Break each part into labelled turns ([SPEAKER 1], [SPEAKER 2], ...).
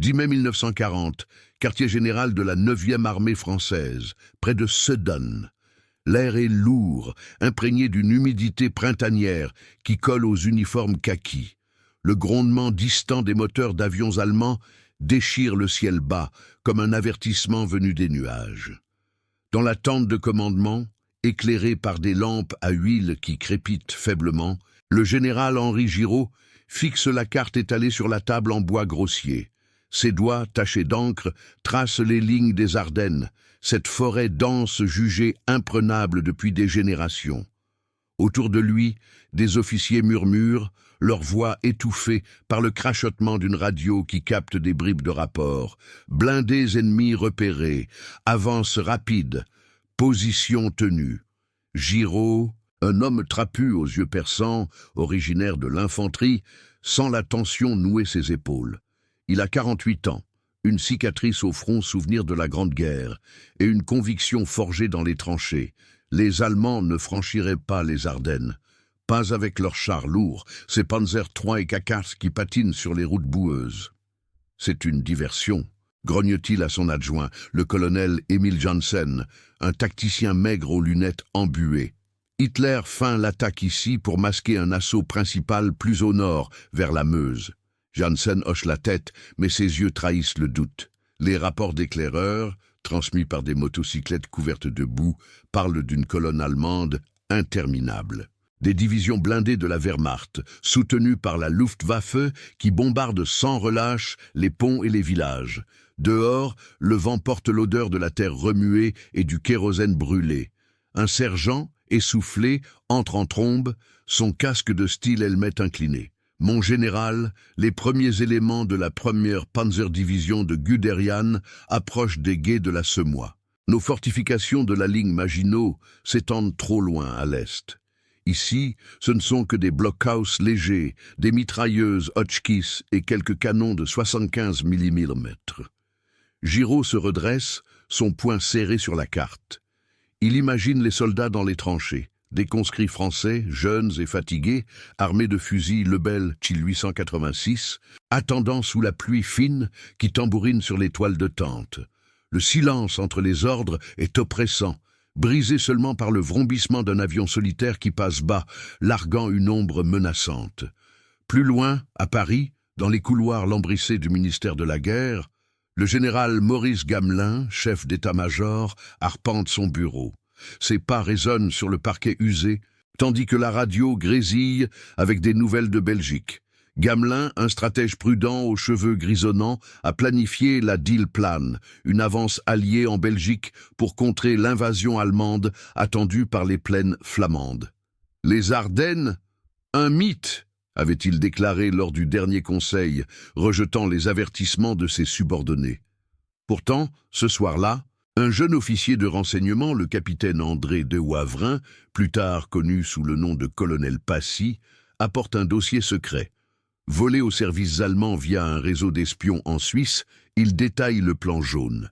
[SPEAKER 1] 10 mai 1940, quartier général de la 9e armée française, près de Sedan. L'air est lourd, imprégné d'une humidité printanière qui colle aux uniformes kakis. Le grondement distant des moteurs d'avions allemands déchire le ciel bas, comme un avertissement venu des nuages. Dans la tente de commandement, éclairée par des lampes à huile qui crépitent faiblement, le général Henri Giraud fixe la carte étalée sur la table en bois grossier. Ses doigts, tachés d'encre, tracent les lignes des Ardennes, cette forêt dense jugée imprenable depuis des générations. Autour de lui, des officiers murmurent, leur voix étouffée par le crachotement d'une radio qui capte des bribes de rapport. Blindés ennemis repérés, avance rapide, position tenue. Giraud, un homme trapu aux yeux perçants, originaire de l'infanterie, sent la tension nouer ses épaules. Il a 48 ans, une cicatrice au front souvenir de la Grande Guerre et une conviction forgée dans les tranchées. Les Allemands ne franchiraient pas les Ardennes. Pas avec leurs chars lourds, ces Panzer III et K4 qui patinent sur les routes boueuses. C'est une diversion, grogne-t-il à son adjoint, le colonel Emil Janssen, un tacticien maigre aux lunettes embuées. Hitler feint l'attaque ici pour masquer un assaut principal plus au nord, vers la Meuse. Janssen hoche la tête, mais ses yeux trahissent le doute. Les rapports d'éclaireurs, transmis par des motocyclettes couvertes de boue, parlent d'une colonne allemande interminable. Des divisions blindées de la Wehrmacht, soutenues par la Luftwaffe, qui bombardent sans relâche les ponts et les villages. Dehors, le vent porte l'odeur de la terre remuée et du kérosène brûlé. Un sergent, essoufflé, entre en trombe, son casque de style helmet incliné. « Mon général, les premiers éléments de la 1e Panzerdivision de Guderian approchent des gués de la Semois. Nos fortifications de la ligne Maginot s'étendent trop loin à l'est. Ici, ce ne sont que des blockhaus légers, des mitrailleuses Hotchkiss et quelques canons de 75 mm. Giraud se redresse, son poing serré sur la carte. Il imagine les soldats dans les tranchées, des conscrits français, jeunes et fatigués, armés de fusils Lebel 886, attendant sous la pluie fine qui tambourine sur les toiles de tente. Le silence entre les ordres est oppressant, brisé seulement par le vrombissement d'un avion solitaire qui passe bas, larguant une ombre menaçante. Plus loin, à Paris, dans les couloirs lambrissés du ministère de la Guerre, le général Maurice Gamelin, chef d'état-major, arpente son bureau. Ses pas résonnent sur le parquet usé, tandis que la radio grésille avec des nouvelles de Belgique. Gamelin, un stratège prudent aux cheveux grisonnants, a planifié la Diehlplan, une avance alliée en Belgique pour contrer l'invasion allemande attendue par les plaines flamandes. « Les Ardennes, un mythe !» avait-il déclaré lors du dernier conseil, rejetant les avertissements de ses subordonnés. Pourtant, ce soir-là, un jeune officier de renseignement, le capitaine André de Wavrin, plus tard connu sous le nom de colonel Passy, apporte un dossier secret. Volé aux services allemands via un réseau d'espions en Suisse, il détaille le plan jaune.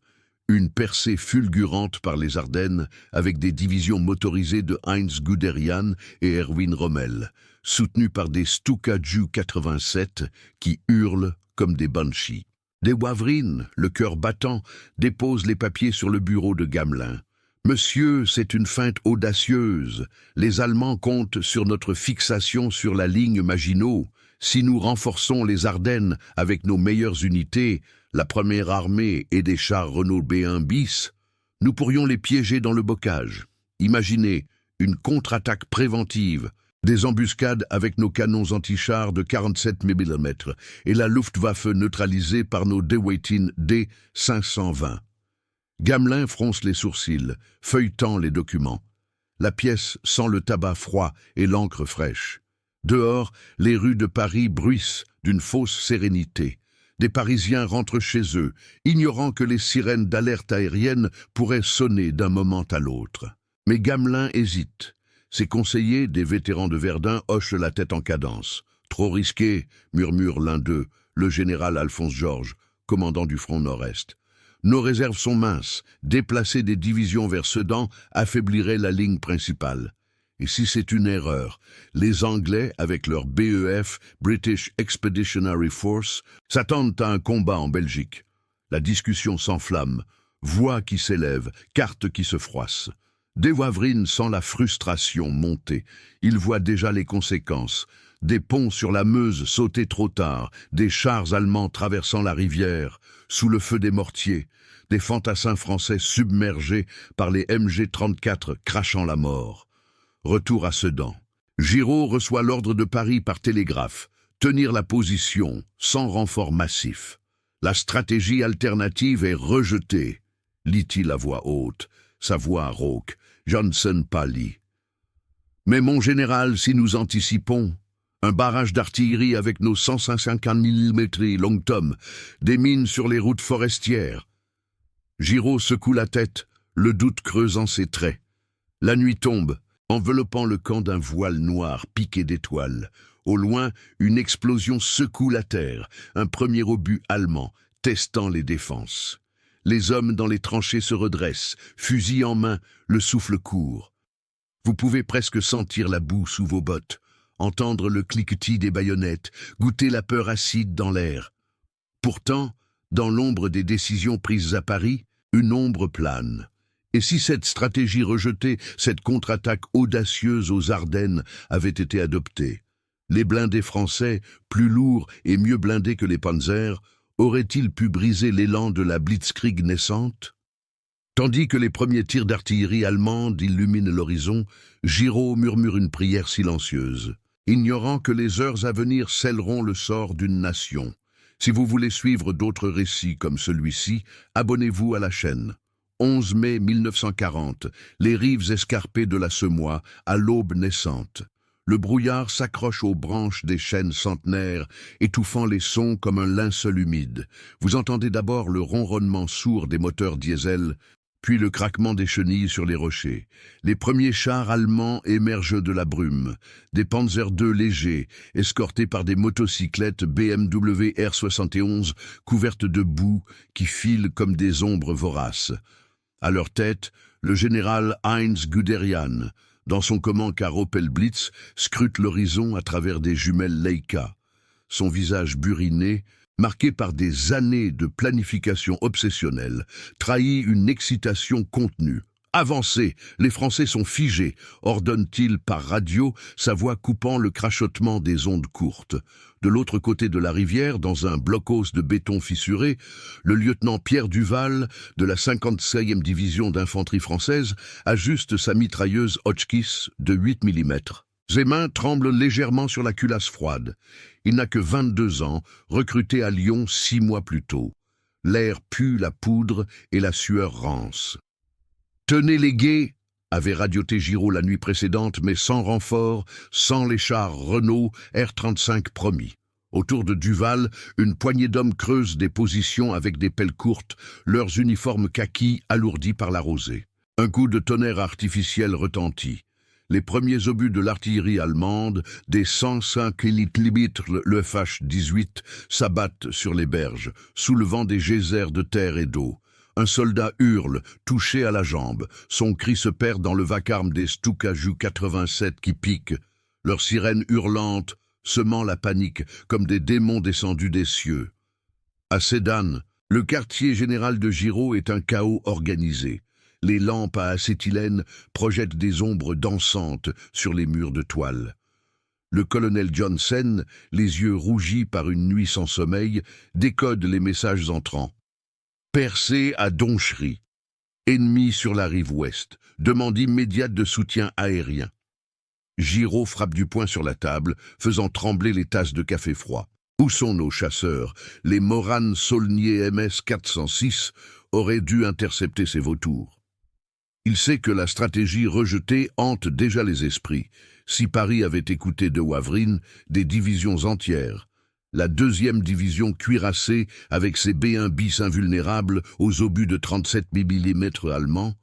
[SPEAKER 1] Une percée fulgurante par les Ardennes avec des divisions motorisées de Heinz Guderian et Erwin Rommel, soutenues par des Stuka Ju 87 qui hurlent comme des banshees. De Wavrin, le cœur battant, dépose les papiers sur le bureau de Gamelin. « Monsieur, c'est une feinte audacieuse. Les Allemands comptent sur notre fixation sur la ligne Maginot. Si nous renforçons les Ardennes avec nos meilleures unités, la première armée et des chars Renault B1 bis, nous pourrions les piéger dans le bocage. Imaginez une contre-attaque préventive, des embuscades avec nos canons anti-chars de 47 mm et la Luftwaffe neutralisée par nos Deweytin D520. Gamelin fronce les sourcils, feuilletant les documents. La pièce sent le tabac froid et l'encre fraîche. Dehors, les rues de Paris bruissent d'une fausse sérénité. Des Parisiens rentrent chez eux, ignorant que les sirènes d'alerte aérienne pourraient sonner d'un moment à l'autre. Mais Gamelin hésite. Ses conseillers, des vétérans de Verdun, hochent la tête en cadence. « Trop risqué », murmure l'un d'eux, le général Alphonse Georges, commandant du front nord-est. « Nos réserves sont minces. Déplacer des divisions vers Sedan affaiblirait la ligne principale. » Et si c'est une erreur, les Anglais, avec leur BEF, British Expeditionary Force, s'attendent à un combat en Belgique. La discussion s'enflamme, voix qui s'élèvent, cartes qui se froissent. De Wavrine sent la frustration monter. Il voit déjà les conséquences. Des ponts sur la Meuse sautés trop tard, des chars allemands traversant la rivière, sous le feu des mortiers, des fantassins français submergés par les MG-34 crachant la mort. Retour à Sedan. Giraud reçoit l'ordre de Paris par télégraphe. Tenir la position, sans renfort massif. La stratégie alternative est rejetée, lit-il à voix haute, sa voix rauque. Johnson pâlit. Mais mon général, si nous anticipons, un barrage d'artillerie avec nos 150 mm long-tom, des mines sur les routes forestières. Giraud secoue la tête, le doute creusant ses traits. La nuit tombe, enveloppant le camp d'un voile noir piqué d'étoiles. Au loin, une explosion secoue la terre, un premier obus allemand, testant les défenses. Les hommes dans les tranchées se redressent, fusil en main, le souffle court. Vous pouvez presque sentir la boue sous vos bottes, entendre le cliquetis des baïonnettes, goûter la peur acide dans l'air. Pourtant, dans l'ombre des décisions prises à Paris, une ombre plane. Et si cette stratégie rejetée, cette contre-attaque audacieuse aux Ardennes avait été adoptée, les blindés français, plus lourds et mieux blindés que les panzers, auraient-ils pu briser l'élan de la blitzkrieg naissante? Tandis que les premiers tirs d'artillerie allemande illuminent l'horizon, Giraud murmure une prière silencieuse, ignorant que les heures à venir scelleront le sort d'une nation. Si vous voulez suivre d'autres récits comme celui-ci, abonnez-vous à la chaîne. 11 mai 1940, les rives escarpées de la Semois, à l'aube naissante. Le brouillard s'accroche aux branches des chênes centenaires, étouffant les sons comme un linceul humide. Vous entendez d'abord le ronronnement sourd des moteurs diesel, puis le craquement des chenilles sur les rochers. Les premiers chars allemands émergent de la brume. Des Panzer II légers, escortés par des motocyclettes BMW R71 couvertes de boue qui filent comme des ombres voraces. À leur tête, le général Heinz Guderian, dans son Command-car Opel Blitz, scrute l'horizon à travers des jumelles Leica. Son visage buriné, marqué par des années de planification obsessionnelle, trahit une excitation contenue. « Avancez, les Français sont figés », ordonne-t-il par radio, sa voix coupant le crachotement des ondes courtes. De l'autre côté de la rivière, dans un blockhaus de béton fissuré, le lieutenant Pierre Duval, de la 56e division d'infanterie française, ajuste sa mitrailleuse Hotchkiss de 8 mm. Ses mains tremblent légèrement sur la culasse froide. Il n'a que 22 ans, recruté à Lyon 6 mois plus tôt. L'air pue la poudre et la sueur rance. « Tenez les guets !» avait radioté Giraud la nuit précédente, mais sans renfort, sans les chars Renault R35 promis. Autour de Duval, une poignée d'hommes creusent des positions avec des pelles courtes, leurs uniformes kaki alourdis par la rosée. Un coup de tonnerre artificiel retentit. Les premiers obus de l'artillerie allemande, des 105 mm le FH-18, s'abattent sur les berges, soulevant des geysers de terre et d'eau. Un soldat hurle, touché à la jambe. Son cri se perd dans le vacarme des Stuka Ju 87 qui piquent, leurs sirènes hurlantes, semant la panique comme des démons descendus des cieux. À Sedan, le quartier général de Giraud est un chaos organisé. Les lampes à acétylène projettent des ombres dansantes sur les murs de toile. Le colonel Johnson, les yeux rougis par une nuit sans sommeil, décode les messages entrants. Percé à Donchery. Ennemi sur la rive ouest. Demande immédiate de soutien aérien. Giraud frappe du poing sur la table, faisant trembler les tasses de café froid. Où sont nos chasseurs? Les Morane Saulnier MS 406 auraient dû intercepter ces vautours. Il sait que la stratégie rejetée hante déjà les esprits. Si Paris avait écouté de Wavrine, des divisions entières, la 2e division cuirassée avec ses B1 bis invulnérables aux obus de 37 mm allemands,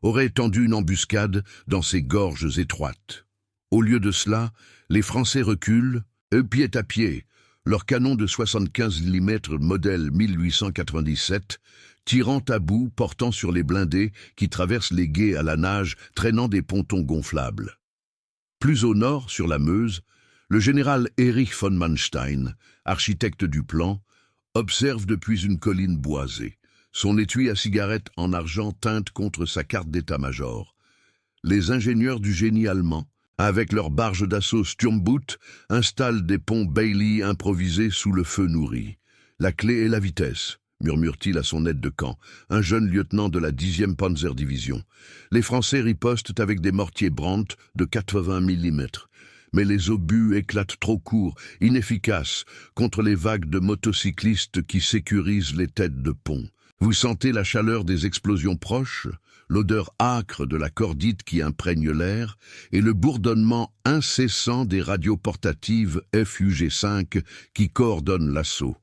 [SPEAKER 1] aurait tendu une embuscade dans ces gorges étroites. Au lieu de cela, les Français reculent, pied à pied, leurs canons de 75 mm modèle 1897, tirant à bout, portant sur les blindés qui traversent les gués à la nage, traînant des pontons gonflables. Plus au nord, sur la Meuse, le général Erich von Manstein, architecte du plan, observe depuis une colline boisée. Son étui à cigarette en argent teinte contre sa carte d'état-major. Les ingénieurs du génie allemand, avec leurs barges d'assaut Sturmboot, installent des ponts Bailey improvisés sous le feu nourri. La clé est la vitesse, murmure-t-il à son aide de camp, un jeune lieutenant de la 10e Panzerdivision. Les Français ripostent avec des mortiers Brandt de 80 mm. Mais les obus éclatent trop court, inefficaces, contre les vagues de motocyclistes qui sécurisent les têtes de pont. Vous sentez la chaleur des explosions proches, l'odeur âcre de la cordite qui imprègne l'air et le bourdonnement incessant des radios portatives FUG-5 qui coordonnent l'assaut.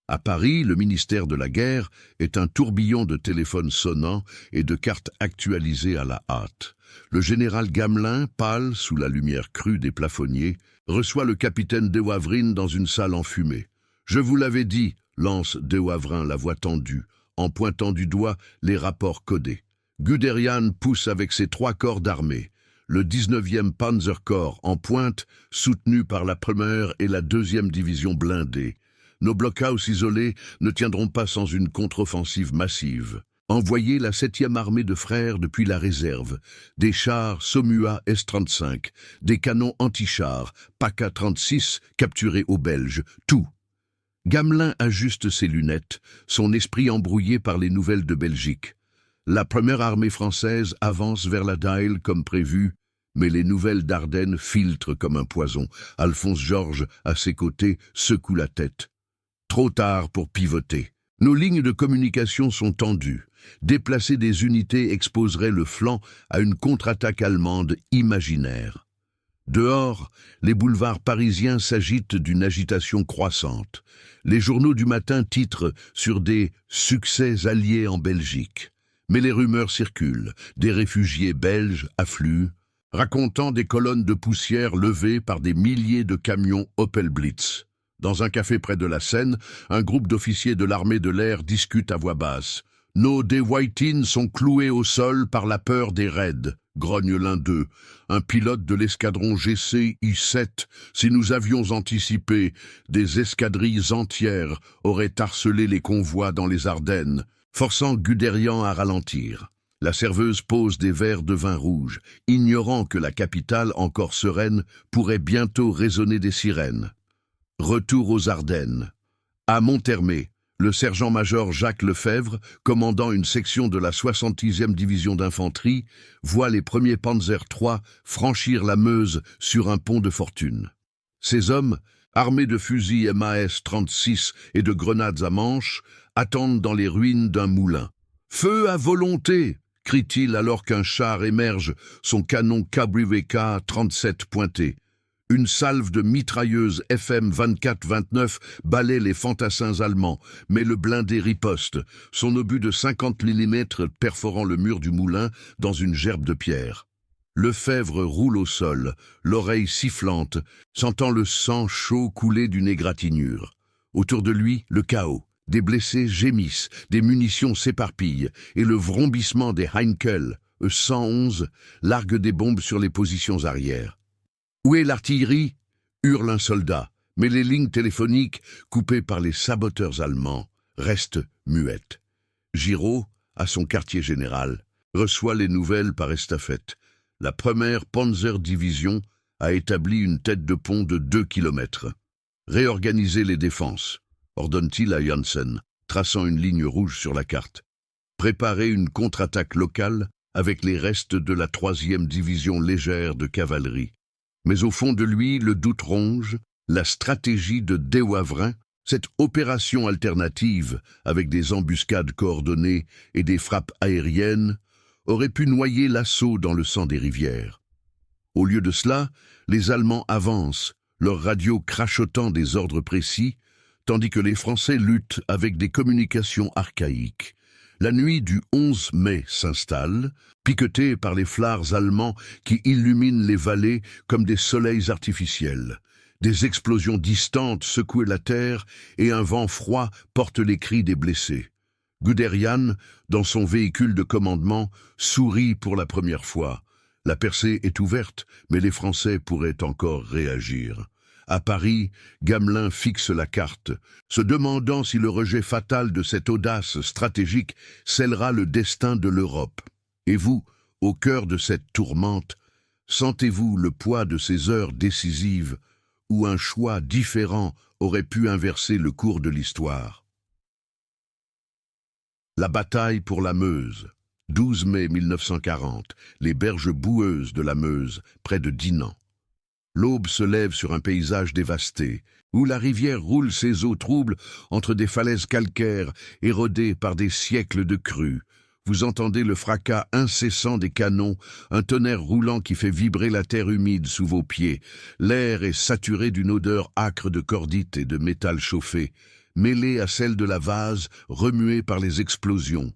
[SPEAKER 1] À Paris, le ministère de la Guerre est un tourbillon de téléphones sonnants et de cartes actualisées à la hâte. Le général Gamelin, pâle sous la lumière crue des plafonniers, reçoit le capitaine de Wavrine dans une salle enfumée. « Je vous l'avais dit », lance de Wavrin la voix tendue, en pointant du doigt les rapports codés. Guderian pousse avec ses 3 corps d'armée. Le 19e Panzerkorps en pointe, soutenu par la 1re et la 2e division blindée. Nos blockhaus isolés ne tiendront pas sans une contre-offensive massive. Envoyez la 7e armée de frères depuis la réserve, des chars Somua S-35, des canons anti-chars, PACA 36 capturés aux Belges, tout. Gamelin ajuste ses lunettes, son esprit embrouillé par les nouvelles de Belgique. La 1re armée française avance vers la Dyle comme prévu, mais les nouvelles d'Ardennes filtrent comme un poison. Alphonse Georges, à ses côtés, secoue la tête. Trop tard pour pivoter. Nos lignes de communication sont tendues. Déplacer des unités exposerait le flanc à une contre-attaque allemande imaginaire. Dehors, les boulevards parisiens s'agitent d'une agitation croissante. Les journaux du matin titrent sur des « succès alliés en Belgique ». Mais les rumeurs circulent, des réfugiés belges affluent, racontant des colonnes de poussière levées par des milliers de camions Opel Blitz. Dans un café près de la Seine, un groupe d'officiers de l'armée de l'air discute à voix basse. « Nos Dewaitins sont cloués au sol par la peur des raids », grogne l'un d'eux. Un pilote de l'escadron GC-I-7, si nous avions anticipé, des escadrilles entières auraient harcelé les convois dans les Ardennes, forçant Guderian à ralentir. La serveuse pose des verres de vin rouge, ignorant que la capitale, encore sereine, pourrait bientôt résonner des sirènes. Retour aux Ardennes. À Monthermé, le sergent-major Jacques Lefebvre, commandant une section de la 70e division d'infanterie, voit les premiers Panzer III franchir la Meuse sur un pont de fortune. Ces hommes, armés de fusils MAS-36 et de grenades à manche, attendent dans les ruines d'un moulin. « Feu à volonté !» crie-t-il alors qu'un char émerge, son canon Kabriweka 37 pointé. Une salve de mitrailleuses FM 24-29 balaie les fantassins allemands, mais le blindé riposte, son obus de 50 mm perforant le mur du moulin dans une gerbe de pierre. Lefebvre roule au sol, l'oreille sifflante, sentant le sang chaud couler d'une égratignure. Autour de lui, le chaos. Des blessés gémissent, des munitions s'éparpillent, et le vrombissement des Heinkel, E-111, largue des bombes sur les positions arrière. « Où est l'artillerie » hurle un soldat, mais les lignes téléphoniques, coupées par les saboteurs allemands, restent muettes. Giraud, à son quartier général, reçoit les nouvelles par estafette. La 1re Panzerdivision a établi une tête de pont de 2 km. « Réorganiser les défenses », ordonne-t-il à Janssen, traçant une ligne rouge sur la carte. « Préparer une contre-attaque locale avec les restes de la 3e division légère de cavalerie. » Mais au fond de lui, le doute ronge, la stratégie de de Wavrin, cette opération alternative, avec des embuscades coordonnées et des frappes aériennes, aurait pu noyer l'assaut dans le sang des rivières. Au lieu de cela, les Allemands avancent, leurs radios crachotant des ordres précis, tandis que les Français luttent avec des communications archaïques. La nuit du 11 mai s'installe, piquetée par les phares allemands qui illuminent les vallées comme des soleils artificiels. Des explosions distantes secouent la terre et un vent froid porte les cris des blessés. Guderian, dans son véhicule de commandement, sourit pour la première fois. La percée est ouverte, mais les Français pourraient encore réagir. À Paris, Gamelin fixe la carte, se demandant si le rejet fatal de cette audace stratégique scellera le destin de l'Europe. Et vous, au cœur de cette tourmente, sentez-vous le poids de ces heures décisives où un choix différent aurait pu inverser le cours de l'histoire? La bataille pour la Meuse. 12 mai 1940, les berges boueuses de la Meuse, près de Dinan. L'aube se lève sur un paysage dévasté, où la rivière roule ses eaux troubles entre des falaises calcaires érodées par des siècles de crues. Vous entendez le fracas incessant des canons, un tonnerre roulant qui fait vibrer la terre humide sous vos pieds. L'air est saturé d'une odeur âcre de cordite et de métal chauffé, mêlée à celle de la vase remuée par les explosions.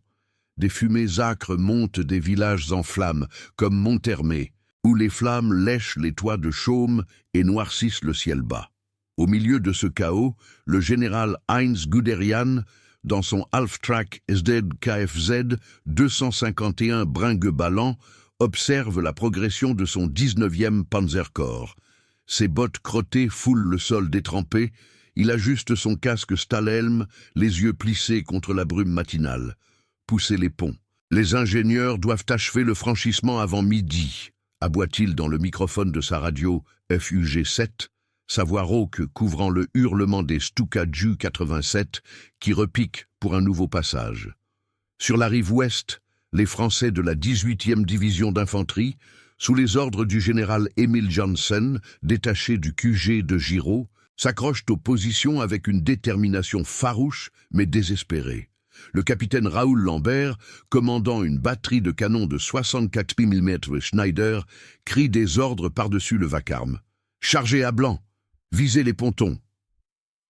[SPEAKER 1] Des fumées âcres montent des villages en flammes, comme Monthermé, où les flammes lèchent les toits de chaume et noircissent le ciel bas. Au milieu de ce chaos, le général Heinz Guderian, dans son Half-Track SZ-KFZ 251 Bringue-Ballant, observe la progression de son 19e Panzerkorps. Ses bottes crottées foulent le sol détrempé, il ajuste son casque Stahlhelm, les yeux plissés contre la brume matinale. Poussez les ponts. Les ingénieurs doivent achever le franchissement avant midi, aboie-t-il dans le microphone de sa radio FUG-7, sa voix rauque couvrant le hurlement des Stuka Ju 87 qui repiquent pour un nouveau passage. Sur la rive ouest, les Français de la 18e division d'infanterie, sous les ordres du général Emil Janssen, détaché du QG de Giraud, s'accrochent aux positions avec une détermination farouche mais désespérée. Le capitaine Raoul Lambert, commandant une batterie de canons de 64 mm Schneider, crie des ordres par-dessus le vacarme. « Chargez à blanc! Visez les pontons !»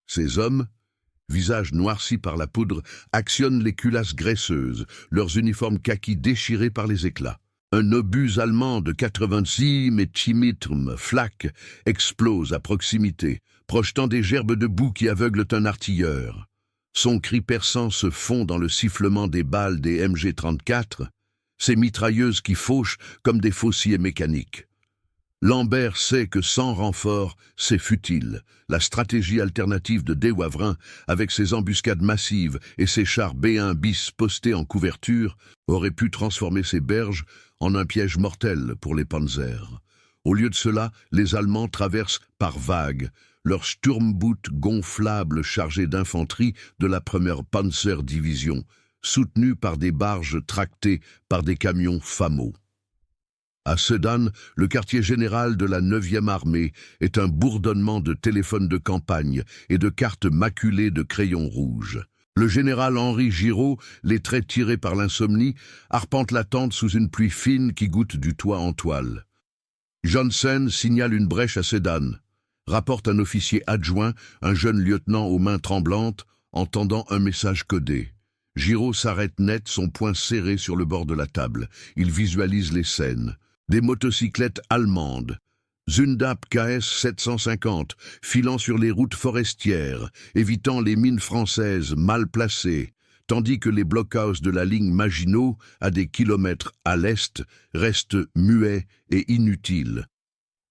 [SPEAKER 1] Ces hommes, visages noircis par la poudre, actionnent les culasses graisseuses, leurs uniformes kaki déchirés par les éclats. Un obus allemand de 86 mm Flak explose à proximité, projetant des gerbes de boue qui aveuglent un artilleur. Son cri perçant se fond dans le sifflement des balles des MG-34, ces mitrailleuses qui fauchent comme des fauciers mécaniques. Lambert sait que sans renfort, c'est futile. La stratégie alternative de De Wavrin, avec ses embuscades massives et ses chars B1 bis postés en couverture, aurait pu transformer ces berges en un piège mortel pour les panzers. Au lieu de cela, les Allemands traversent par vagues leur Sturmboot gonflable chargé d'infanterie de la première Panzer-Division, soutenu par des barges tractées par des camions FAMO. À Sedan, le quartier général de la 9e armée est un bourdonnement de téléphones de campagne et de cartes maculées de crayons rouges. Le général Henri Giraud, les traits tirés par l'insomnie, arpente la tente sous une pluie fine qui goutte du toit en toile. Janssen signale une brèche à Sedan. Rapporte un officier adjoint, un jeune lieutenant aux mains tremblantes, entendant un message codé. Giraud s'arrête net, son poing serré sur le bord de la table. Il visualise les scènes. Des motocyclettes allemandes, Zundap KS 750, filant sur les routes forestières, évitant les mines françaises mal placées, tandis que les blockhaus de la ligne Maginot, à des kilomètres à l'est, restent muets et inutiles.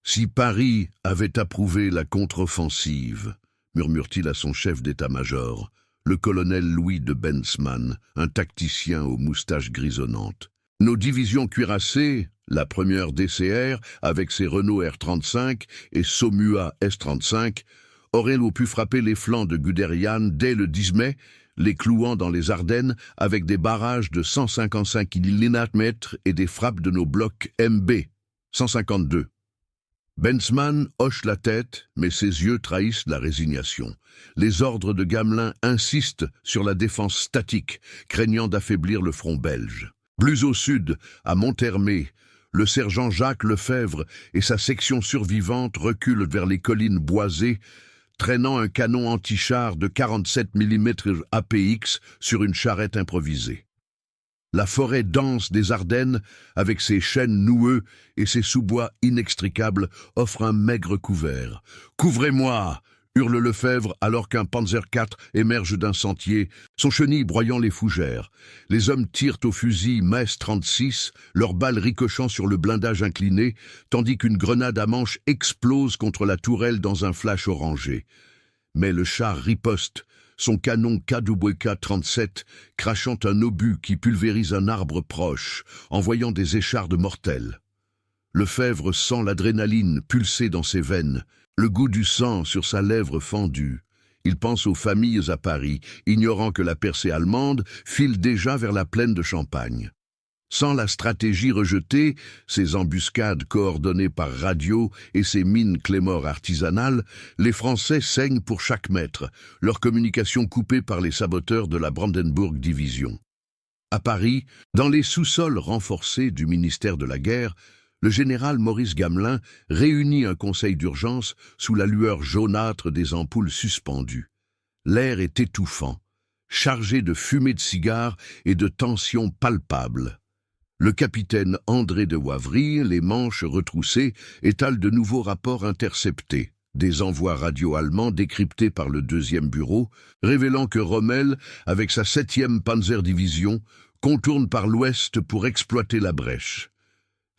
[SPEAKER 1] Si Paris avait approuvé la contre-offensive, murmure-t-il à son chef d'état-major, le colonel Louis de Benzmann, un tacticien aux moustaches grisonnantes. Nos divisions cuirassées, la première DCR, avec ses Renault R35 et Saumua S35, auraient pu frapper les flancs de Guderian dès le 10 mai, les clouant dans les Ardennes avec des barrages de 155 mm et des frappes de nos blocs MB 152. Benzmann hoche la tête, mais ses yeux trahissent la résignation. Les ordres de Gamelin insistent sur la défense statique, craignant d'affaiblir le front belge. Plus au sud, à Monthermé, le sergent Jacques Lefebvre et sa section survivante reculent vers les collines boisées, traînant un canon anti-char de 47 mm APX sur une charrette improvisée. La forêt dense des Ardennes, avec ses chênes noueux et ses sous-bois inextricables, offre un maigre couvert. « Couvrez-moi ! hurle Lefebvre alors qu'un Panzer IV émerge d'un sentier, son chenil broyant les fougères. Les hommes tirent au fusil Metz 36, leurs balles ricochant sur le blindage incliné, tandis qu'une grenade à manche explose contre la tourelle dans un flash orangé. Mais le char riposte, son canon KWK 37 crachant un obus qui pulvérise un arbre proche, envoyant des échardes mortelles. Lefebvre sent l'adrénaline pulser dans ses veines, le goût du sang sur sa lèvre fendue. Il pense aux familles à Paris, ignorant que la percée allemande file déjà vers la plaine de Champagne. Sans la stratégie rejetée, ses embuscades coordonnées par radio et ses mines Claymore artisanales, les Français saignent pour chaque mètre, leur communication coupée par les saboteurs de la Brandenburg Division. À Paris, dans les sous-sols renforcés du ministère de la Guerre, le général Maurice Gamelin réunit un conseil d'urgence sous la lueur jaunâtre des ampoules suspendues. L'air est étouffant, chargé de fumée de cigares et de tensions palpables. Le capitaine André de Wavry, les manches retroussées, étale de nouveaux rapports interceptés, des envois radio allemands décryptés par le 2e bureau, révélant que Rommel, avec sa 7e Panzerdivision, contourne par l'ouest pour exploiter la brèche.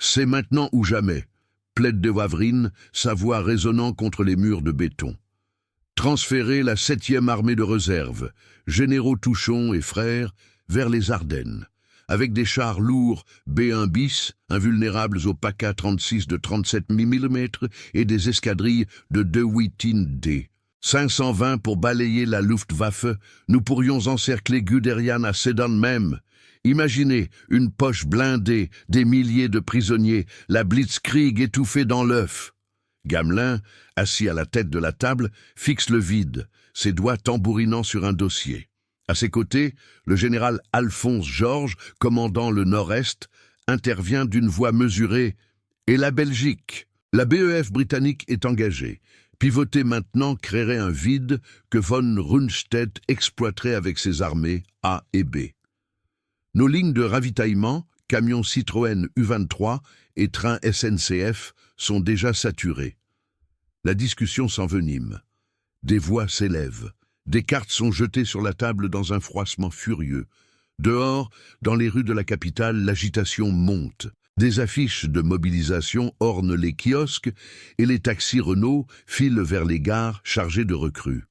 [SPEAKER 1] C'est maintenant ou jamais, plaide de Wavrine, sa voix résonnant contre les murs de béton. Transférer la 7e armée de réserve, généraux Touchon et frères, vers les Ardennes, avec des chars lourds B1 bis, invulnérables au PACA 36 de 37 mm et des escadrilles de 2 D. 520 pour balayer la Luftwaffe, nous pourrions encercler Guderian à Sedan même. Imaginez une poche blindée, des milliers de prisonniers, la Blitzkrieg étouffée dans l'œuf. Gamelin, assis à la tête de la table, fixe le vide, ses doigts tambourinant sur un dossier. À ses côtés, le général Alphonse Georges, commandant le Nord-Est, intervient d'une voix mesurée. Et la Belgique? La BEF britannique est engagée. Pivoter maintenant créerait un vide que von Rundstedt exploiterait avec ses armées A et B. Nos lignes de ravitaillement, camions Citroën U23 et trains SNCF, sont déjà saturées. La discussion s'envenime. Des voix s'élèvent. Des cartes sont jetées sur la table dans un froissement furieux. Dehors, dans les rues de la capitale, l'agitation monte. Des affiches de mobilisation ornent les kiosques et les taxis Renault filent vers les gares chargés de recrues.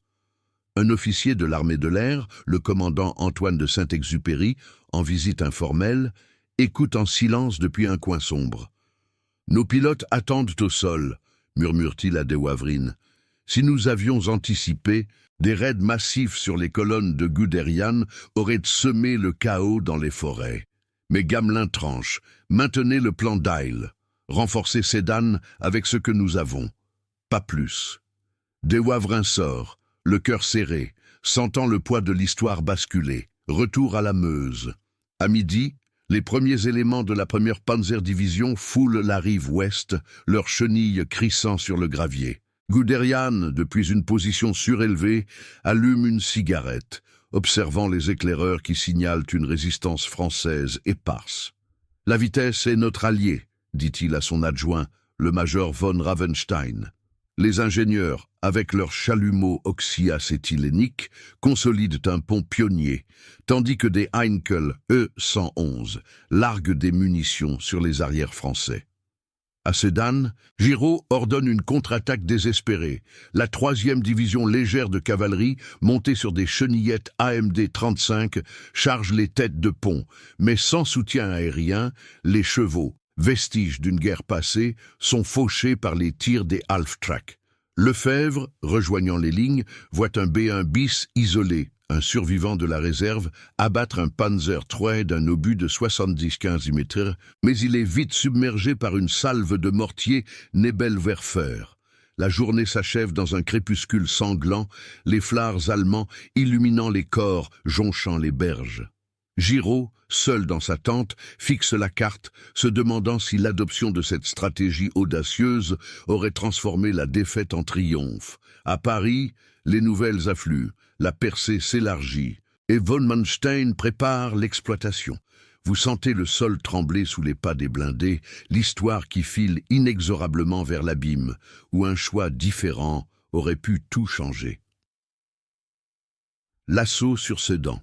[SPEAKER 1] Un officier de l'armée de l'air, le commandant Antoine de Saint-Exupéry, en visite informelle, écoute en silence depuis un coin sombre. « Nos pilotes attendent au sol », murmure-t-il à de Wavrine. « Si nous avions anticipé, des raids massifs sur les colonnes de Guderian auraient semé le chaos dans les forêts. Mais Gamelin tranche, maintenez le plan d'Aille, renforcez Sedan avec ce que nous avons. Pas plus. » De Wavrin sort, le cœur serré, sentant le poids de l'histoire basculer. Retour à la Meuse. À midi, les premiers éléments de la 1re Panzerdivision foulent la rive ouest, leurs chenilles crissant sur le gravier. Guderian, depuis une position surélevée, allume une cigarette, observant les éclaireurs qui signalent une résistance française éparse. « La vitesse est notre allié », dit-il à son adjoint, le major von Ravenstein. Les ingénieurs, avec leurs chalumeaux oxyacéthyléniques, consolident un pont pionnier, tandis que des Heinkel E-111 larguent des munitions sur les arrières français. À Sedan, Giraud ordonne une contre-attaque désespérée. La 3e division légère de cavalerie, montée sur des chenillettes AMD 35, charge les têtes de pont, mais sans soutien aérien, les chevaux, vestiges d'une guerre passée, sont fauchés par les tirs des Half-Track. Lefebvre, rejoignant les lignes, voit un B1 bis isolé, un survivant de la réserve, abattre un Panzer III d'un obus de 70-15 mm, mais il est vite submergé par une salve de mortier Nebelwerfer. La journée s'achève dans un crépuscule sanglant, les phares allemands illuminant les corps, jonchant les berges. Giraud, seul dans sa tente, fixe la carte, se demandant si l'adoption de cette stratégie audacieuse aurait transformé la défaite en triomphe. À Paris, les nouvelles affluent, la percée s'élargit, et von Manstein prépare l'exploitation. Vous sentez le sol trembler sous les pas des blindés, l'histoire qui file inexorablement vers l'abîme, où un choix différent aurait pu tout changer. L'assaut sur Sedan.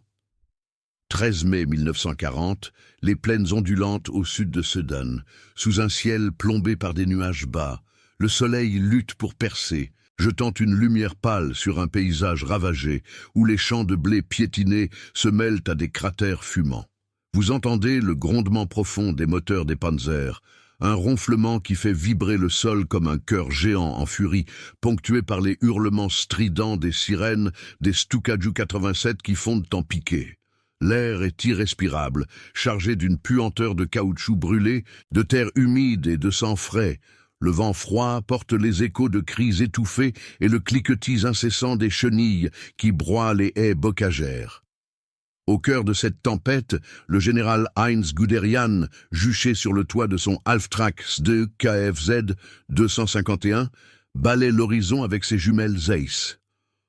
[SPEAKER 1] 13 mai 1940, les plaines ondulantes au sud de Sedan, sous un ciel plombé par des nuages bas, le soleil lutte pour percer, jetant une lumière pâle sur un paysage ravagé où les champs de blé piétinés se mêlent à des cratères fumants. Vous entendez le grondement profond des moteurs des Panzers, un ronflement qui fait vibrer le sol comme un cœur géant en furie, ponctué par les hurlements stridents des sirènes des Stukaju 87 qui fondent en piqué. L'air est irrespirable, chargé d'une puanteur de caoutchouc brûlé, de terre humide et de sang frais. Le vent froid porte les échos de cris étouffés et le cliquetis incessant des chenilles qui broient les haies bocagères. Au cœur de cette tempête, le général Heinz Guderian, juché sur le toit de son Halftrack 2 KFZ 251, balaie l'horizon avec ses jumelles Zeiss.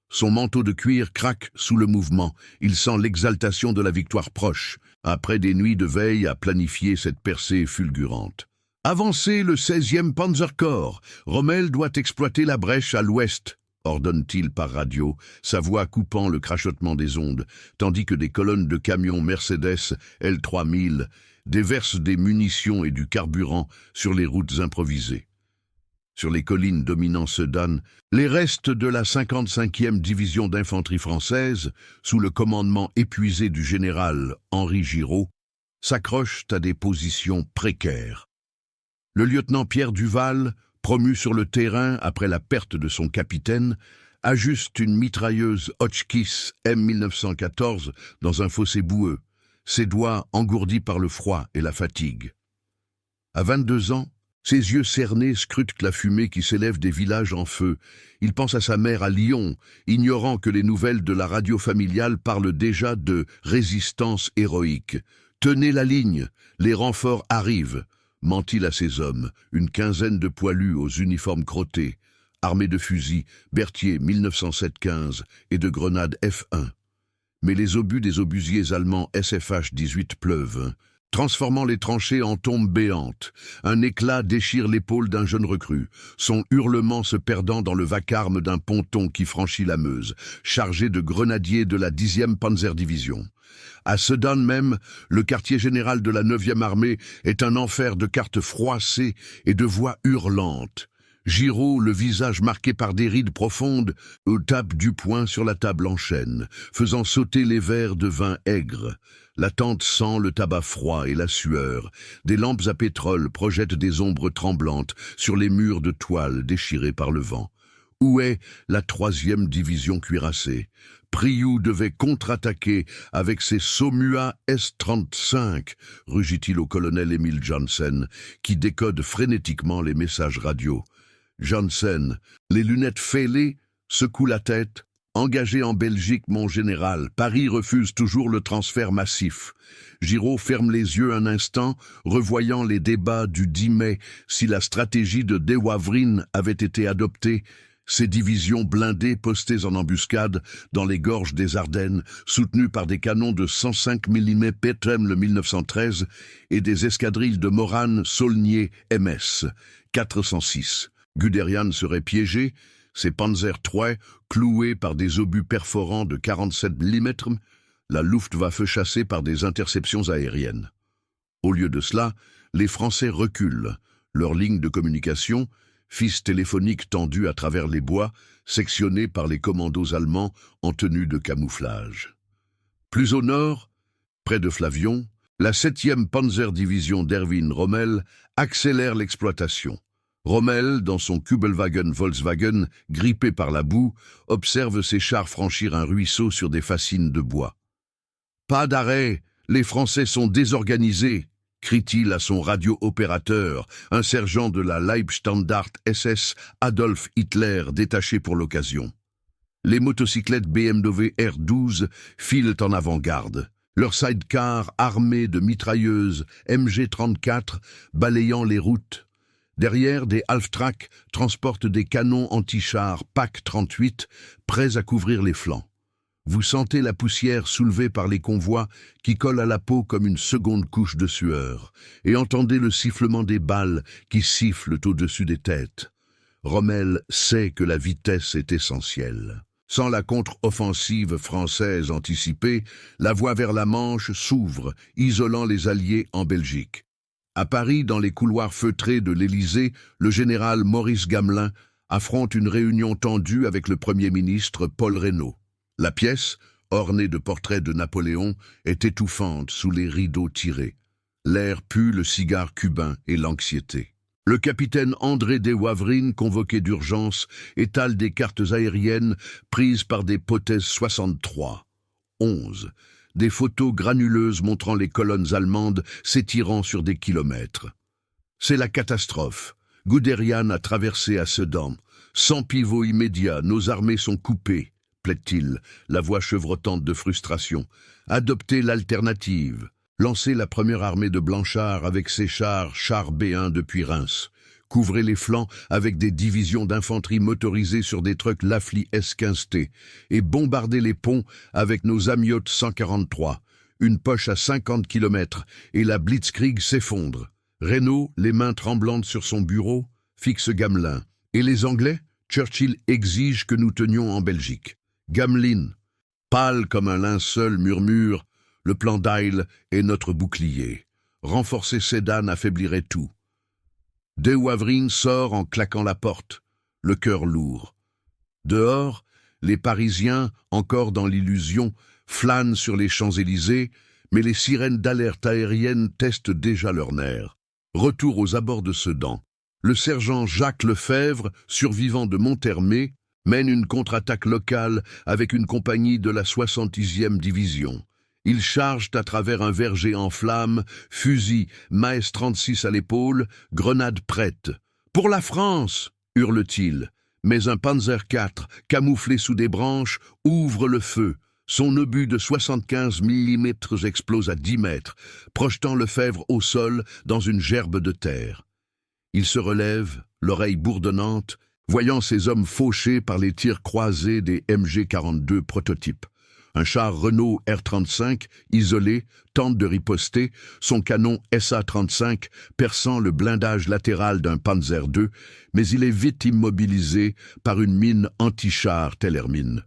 [SPEAKER 1] Son manteau de cuir craque sous le mouvement. Il sent l'exaltation de la victoire proche, après des nuits de veille à planifier cette percée fulgurante. Avancez le 16e Panzerkorps. Rommel doit exploiter la brèche à l'ouest, ordonne-t-il par radio, sa voix coupant le crachotement des ondes, tandis que des colonnes de camions Mercedes L3000 déversent des munitions et du carburant sur les routes improvisées. Sur les collines dominant Sedan, les restes de la 55e division d'infanterie française, sous le commandement épuisé du général Henri Giraud, s'accrochent à des positions précaires. Le lieutenant Pierre Duval, promu sur le terrain après la perte de son capitaine, ajuste une mitrailleuse Hotchkiss M1914 dans un fossé boueux, ses doigts engourdis par le froid et la fatigue. À 22 ans, ses yeux cernés scrutent la fumée qui s'élève des villages en feu. Il pense à sa mère à Lyon, ignorant que les nouvelles de la radio familiale parlent déjà de résistance héroïque. « Tenez la ligne, les renforts arrivent », ment-il à ses hommes, une quinzaine de poilus aux uniformes crottés, armés de fusils Berthier 1907-15 et de grenades F1. Mais les obus des obusiers allemands SFH-18 pleuvent, transformant les tranchées en tombes béantes. Un éclat déchire l'épaule d'un jeune recrue, son hurlement se perdant dans le vacarme d'un ponton qui franchit la Meuse, chargé de grenadiers de la 10e Panzerdivision. À Sedan même, le quartier général de la 9e armée est un enfer de cartes froissées et de voix hurlantes. Giraud, le visage marqué par des rides profondes, tape du poing sur la table en chêne, faisant sauter les verres de vin aigre. La tente sent le tabac froid et la sueur. Des lampes à pétrole projettent des ombres tremblantes sur les murs de toile déchirés par le vent. Où est la 3e division cuirassée? Priou devait contre-attaquer avec ses Saumua S-35, rugit-il au colonel Emil Janssen, qui décode frénétiquement les messages radio. Janssen, les lunettes fêlées, secoue la tête. Engagé en Belgique, mon général, Paris refuse toujours le transfert massif. Giraud ferme les yeux un instant, revoyant les débats du 10 mai. Si la stratégie de De Wavrine avait été adoptée, ces divisions blindées postées en embuscade dans les gorges des Ardennes, soutenues par des canons de 105 mm Petrem le 1913 et des escadrilles de Morane Saulnier MS 406. Guderian serait piégé, ses Panzer III cloués par des obus perforants de 47 mm, la Luftwaffe chassée par des interceptions aériennes. Au lieu de cela, les Français reculent, leurs lignes de communication, fils téléphoniques tendus à travers les bois, sectionnés par les commandos allemands en tenue de camouflage. Plus au nord, près de Flavion, la 7e Panzerdivision d'Erwin Rommel accélère l'exploitation. Rommel, dans son Kübelwagen Volkswagen, grippé par la boue, observe ses chars franchir un ruisseau sur des fascines de bois. « Pas d'arrêt, les Français sont désorganisés !» crie-t-il à son radio-opérateur, un sergent de la Leibstandart SS Adolf Hitler détaché pour l'occasion. Les motocyclettes BMW R12 filent en avant-garde, leurs sidecars armés de mitrailleuses MG34 balayant les routes. Derrière, des half-tracks transportent des canons anti-chars PAC 38 prêts à couvrir les flancs. Vous sentez la poussière soulevée par les convois qui colle à la peau comme une seconde couche de sueur, et entendez le sifflement des balles qui sifflent au-dessus des têtes. Rommel sait que la vitesse est essentielle. Sans la contre-offensive française anticipée, la voie vers la Manche s'ouvre, isolant les Alliés en Belgique. À Paris, dans les couloirs feutrés de l'Élysée, le général Maurice Gamelin affronte une réunion tendue avec le Premier ministre Paul Reynaud. La pièce, ornée de portraits de Napoléon, est étouffante sous les rideaux tirés. L'air pue le cigare cubain et l'anxiété. Le capitaine André de Wavrine, convoqué d'urgence, étale des cartes aériennes prises par des Potez 63. 11. Des photos granuleuses montrant les colonnes allemandes s'étirant sur des kilomètres. C'est la catastrophe. Guderian a traversé à Sedan. Sans pivot immédiat, nos armées sont coupées, plaide-t-il, la voix chevrotante de frustration. Adoptez l'alternative. Lancez la première armée de Blanchard avec ses chars B1 depuis Reims. Couvrez les flancs avec des divisions d'infanterie motorisées sur des trucks Lafly S-15T et bombardez les ponts avec nos Amiotes 143. Une poche à 50 km et la Blitzkrieg s'effondre. Reynaud, les mains tremblantes sur son bureau, fixe Gamelin. Et les Anglais? Churchill exige que nous tenions en Belgique. Gamelin, pâle comme un linceul, murmure: le plan d'Aille est notre bouclier. Renforcer Sedan affaiblirait tout. De Wavrine sort en claquant la porte, le cœur lourd. Dehors, les Parisiens, encore dans l'illusion, flânent sur les Champs-Élysées, mais les sirènes d'alerte aérienne testent déjà leurs nerfs. Retour aux abords de Sedan. Le sergent Jacques Lefebvre, survivant de Monthermé, mène une contre-attaque locale avec une compagnie de la 70e division. Ils chargent à travers un verger en flammes, fusil, Maes 36 à l'épaule, grenade prête. « Pour la France !» hurle-t-il. Mais un Panzer IV, camouflé sous des branches, ouvre le feu. Son obus de 75 mm explose à 10 mètres, projetant Lefebvre au sol dans une gerbe de terre. Il se relève, l'oreille bourdonnante, voyant ses hommes fauchés par les tirs croisés des MG-42 prototypes. Un char Renault R-35, isolé, tente de riposter, son canon SA-35 perçant le blindage latéral d'un Panzer II, mais il est vite immobilisé par une mine anti-char Tellermine.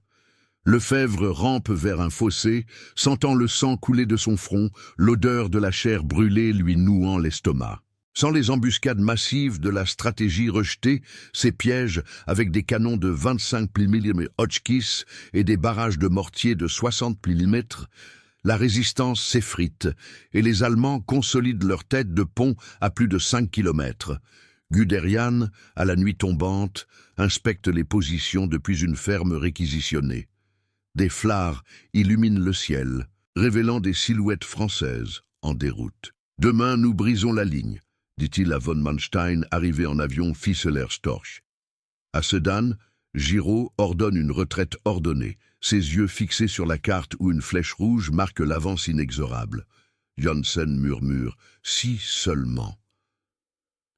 [SPEAKER 1] Lefebvre rampe vers un fossé, sentant le sang couler de son front, l'odeur de la chair brûlée lui nouant l'estomac. Sans les embuscades massives de la stratégie rejetée, ces pièges avec des canons de 25 mm Hotchkiss et des barrages de mortiers de 60 mm, la résistance s'effrite et les Allemands consolident leur tête de pont à plus de 5 km. Guderian, à la nuit tombante, inspecte les positions depuis une ferme réquisitionnée. Des flards illuminent le ciel, révélant des silhouettes françaises en déroute. « Demain, nous brisons la ligne », dit-il à von Manstein, arrivé en avion Fieseler-Storch. À Sedan, Giraud ordonne une retraite ordonnée, ses yeux fixés sur la carte où une flèche rouge marque l'avance inexorable. Janssen murmure « si seulement ».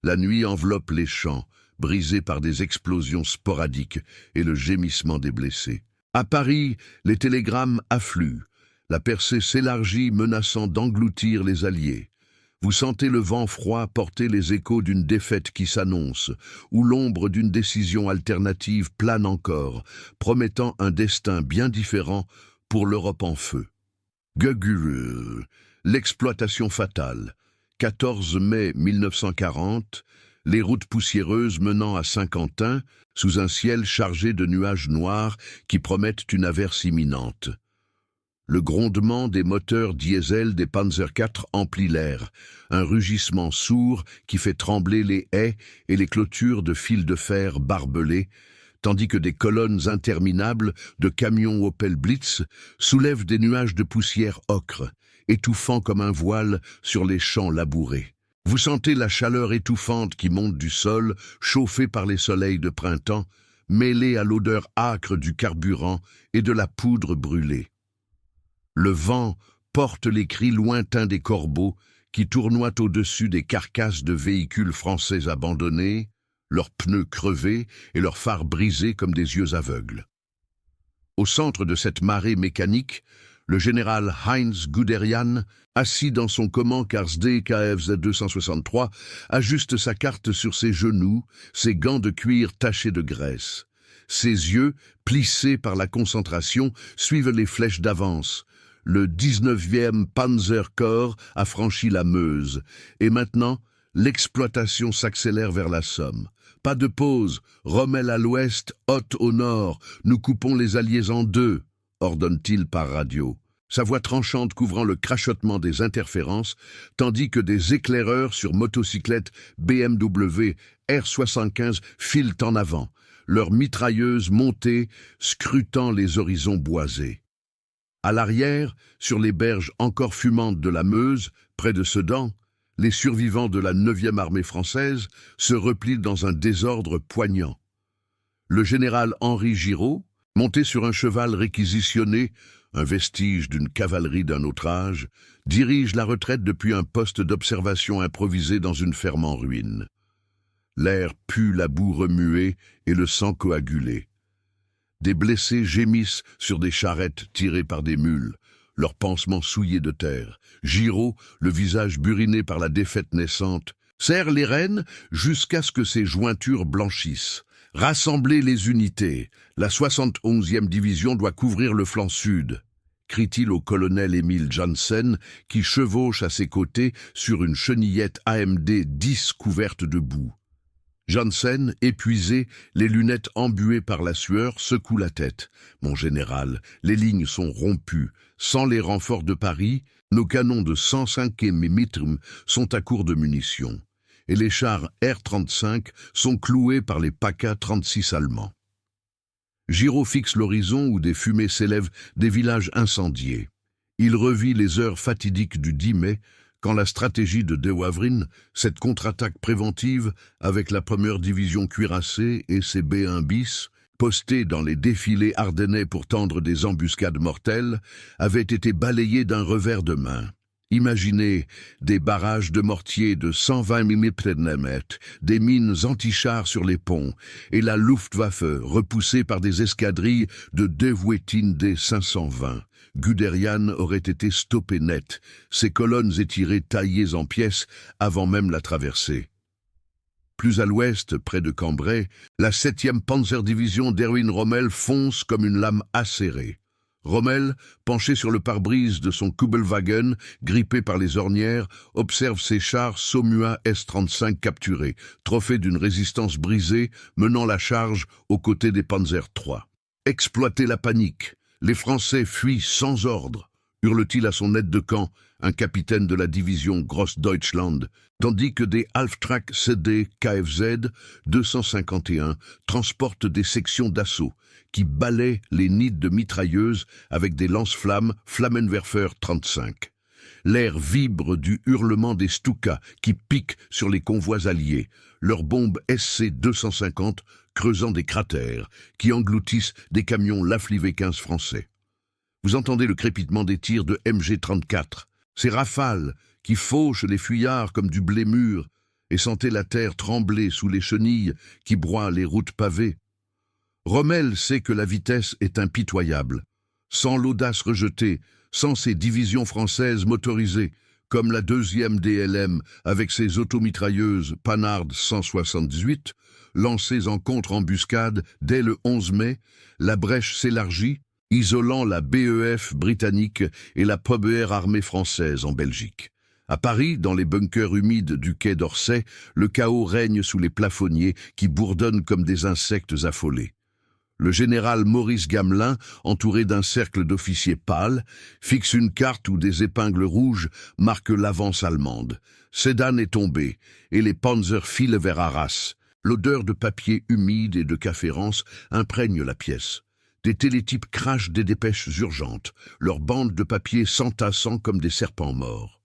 [SPEAKER 1] La nuit enveloppe les champs, brisés par des explosions sporadiques et le gémissement des blessés. À Paris, les télégrammes affluent. La percée s'élargit, menaçant d'engloutir les Alliés. Vous sentez le vent froid porter les échos d'une défaite qui s'annonce, ou l'ombre d'une décision alternative plane encore, promettant un destin bien différent pour l'Europe en feu. Gueugureux, l'exploitation fatale. 14 mai 1940, les routes poussiéreuses menant à Saint-Quentin, sous un ciel chargé de nuages noirs qui promettent une averse imminente. Le grondement des moteurs diesel des Panzer IV emplit l'air, un rugissement sourd qui fait trembler les haies et les clôtures de fils de fer barbelés, tandis que des colonnes interminables de camions Opel Blitz soulèvent des nuages de poussière ocre, étouffant comme un voile sur les champs labourés. Vous sentez la chaleur étouffante qui monte du sol, chauffée par les soleils de printemps, mêlée à l'odeur âcre du carburant et de la poudre brûlée. Le vent porte les cris lointains des corbeaux qui tournoient au-dessus des carcasses de véhicules français abandonnés, leurs pneus crevés et leurs phares brisés comme des yeux aveugles. Au centre de cette marée mécanique, Le général Heinz Guderian, assis dans son comment KSD KFZ 263, ajuste sa carte sur ses genoux, ses gants de cuir tachés de graisse. Ses yeux, plissés par la concentration, suivent les flèches d'avance. Le 19e Panzerkorps a franchi la Meuse. Et maintenant, l'exploitation s'accélère vers la Somme. Pas de pause, Rommel à l'ouest, Hoth au nord. Nous coupons les Alliés en deux, ordonne-t-il par radio. Sa voix tranchante couvrant le crachotement des interférences, tandis que des éclaireurs sur motocyclettes BMW R75 filent en avant, leurs mitrailleuses montées, scrutant les horizons boisés. À l'arrière, sur les berges encore fumantes de la Meuse, près de Sedan, les survivants de la 9e armée française se replient dans un désordre poignant. Le général Henri Giraud, monté sur un cheval réquisitionné, un vestige d'une cavalerie d'un autre âge, dirige la retraite depuis un poste d'observation improvisé dans une ferme en ruine. L'air pue la boue remuée et le sang coagulé. Des blessés gémissent sur des charrettes tirées par des mules, leurs pansements souillés de terre. Giraud, le visage buriné par la défaite naissante, serre les rênes jusqu'à ce que ses jointures blanchissent. Rassemblez les unités. La 71e division doit couvrir le flanc sud, crie-t-il au colonel Émile Janssen, qui chevauche à ses côtés sur une chenillette AMD 10 couverte de boue. Janssen, épuisé, les lunettes embuées par la sueur, secoue la tête. « Mon général, les lignes sont rompues. Sans les renforts de Paris, nos canons de 105 mm sont à court de munitions. Et les chars R-35 sont cloués par les PACA 36 allemands. » Giraud fixe l'horizon où des fumées s'élèvent des villages incendiés. Il revit les heures fatidiques du 10 mai, quand la stratégie de De Wavrin, cette contre-attaque préventive avec la première division cuirassée et ses B1 bis, postés dans les défilés ardennais pour tendre des embuscades mortelles, avait été balayée d'un revers de main. Imaginez des barrages de mortiers de 120 mm, des mines anti-chars sur les ponts, et la Luftwaffe repoussée par des escadrilles de Dewoitine D520. Guderian aurait été stoppé net, ses colonnes étirées taillées en pièces avant même la traversée. Plus à l'ouest, près de Cambrai, la 7e Panzerdivision d'Erwin Rommel fonce comme une lame acérée. Rommel, penché sur le pare-brise de son Kubelwagen, grippé par les ornières, observe ses chars Saumua S-35 capturés, trophée d'une résistance brisée, menant la charge aux côtés des Panzer III. Exploiter la panique. Les Français fuient sans ordre, hurle-t-il à son aide de camp, un capitaine de la division Grossdeutschland, tandis que des Halftrack CD KFZ 251 transportent des sections d'assaut qui balaient les nids de mitrailleuses avec des lance-flammes Flammenwerfer 35. L'air vibre du hurlement des Stuka qui piquent sur les convois alliés, leurs bombes SC-250 creusant des cratères qui engloutissent des camions Laflivé 15 français. Vous entendez le crépitement des tirs de MG-34, ces rafales qui fauchent les fuyards comme du blé mûr, et sentez la terre trembler sous les chenilles qui broient les routes pavées. Rommel sait que la vitesse est impitoyable. Sans l'audace rejetée, sans ces divisions françaises motorisées, comme la 2e DLM avec ses automitrailleuses Panhard 178, lancées en contre-embuscade dès le 11 mai, la brèche s'élargit, isolant la BEF britannique et la POBR armée française en Belgique. À Paris, dans les bunkers humides du quai d'Orsay, le chaos règne sous les plafonniers qui bourdonnent comme des insectes affolés. Le général Maurice Gamelin, entouré d'un cercle d'officiers pâles, fixe une carte où des épingles rouges marquent l'avance allemande. Sedan est tombé, et les Panzers filent vers Arras. L'odeur de papier humide et de café rance imprègne la pièce. Des télétypes crachent des dépêches urgentes, leurs bandes de papier s'entassant comme des serpents morts.